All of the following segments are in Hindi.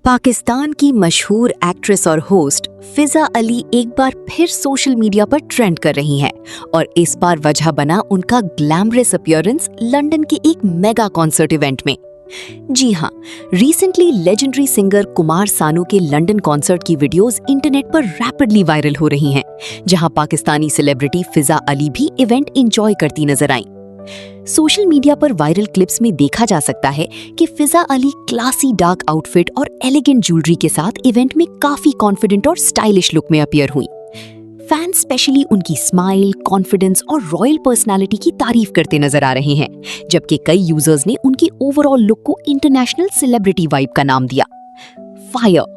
पाकिस्तान की मशहूर एक्ट्रेस और होस्ट फिजा अली एक बार फिर सोशल मीडिया पर ट्रेंड कर रही हैं और इस बार वजह बना उनका ग्लैमरस अपीयरेंस लंदन के एक मेगा कॉन्सर्ट इवेंट में। जी हाँ, recently legendary singer Kumar Sanu के लंदन कॉन्सर्ट की वीडियोस इंटरनेट पर रैपिडली वायरल हो रही हैं, जहां पाकिस्तानी सेलिब्रिटी फिजा अली भी इवेंट एंजॉय करती नजर आईं। सोशल मीडिया पर वायरल क्लिप्स में देखा जा सकता है कि फिजा अली क्लासी डार्क आउटफिट और एलिगेंट ज्वेलरी के साथ इवेंट में काफी कॉन्फिडेंट और स्टाइलिश लुक में अपीयर हुई। फैंस स्पेशली उनकी स्माइल, कॉन्फिडेंस और रॉयल पर्सनालिटी की तारीफ करते नजर आ रहे हैं, जबकि कई यूजर्स ने उनकी ओवरऑल लुक को इंटरनेशनल सेलिब्रिटी वाइब का नाम दिया। Fire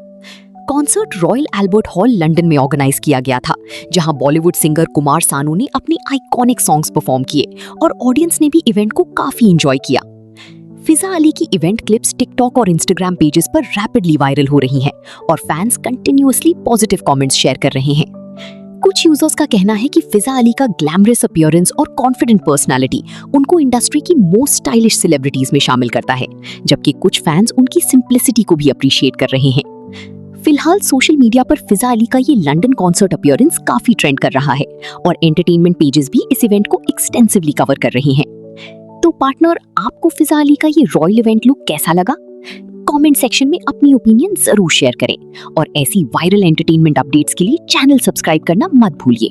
concert royal Albert hall London में ऑर्गेनाइज किया गया था, जहां बॉलीवुड सिंगर कुमार सानू ने अपने आइकॉनिक सॉन्ग्स परफॉर्म किए और ऑडियंस ने भी इवेंट को काफी एंजॉय किया। फिजा अली की इवेंट क्लिप्स टिकटॉक और इंस्टाग्राम पेजेस पर रैपिडली वायरल हो रही हैं और fans continuously positive comments share कर रहे हैं। कुछ यूजर्स का कहना है कि फिजा अली का ग्लैमरस अपीयरेंस और कॉन्फिडेंट पर्सनालिटी उनको इंडस्ट्री की मोस्ट स्टाइलिश सेलिब्रिटीज में शामिल करता है, जबकि कुछ फैंस उनकी सिंप्लिसिटी को भी अप्रिशिएट कर रहे हैं। फिलहाल सोशल मीडिया पर फिजा अली का ये लंदन कॉन्सर्ट अपीयरेंस काफी ट्रेंड कर रहा है और एंटरटेनमेंट पेजेस भी इस इवेंट को एक्सटेंसिवली कवर कर रहे हैं। तो पार्टनर, आपको फिजा अली का ये रॉयल इवेंट लुक कैसा लगा? कमेंट सेक्शन में अपनी ओपिनियन जरूर शेयर करें और ऐसी वायरल एंटरटेनमेंट अपडेट्स के लिए चैनल सब्सक्राइब करना मत भूलिए।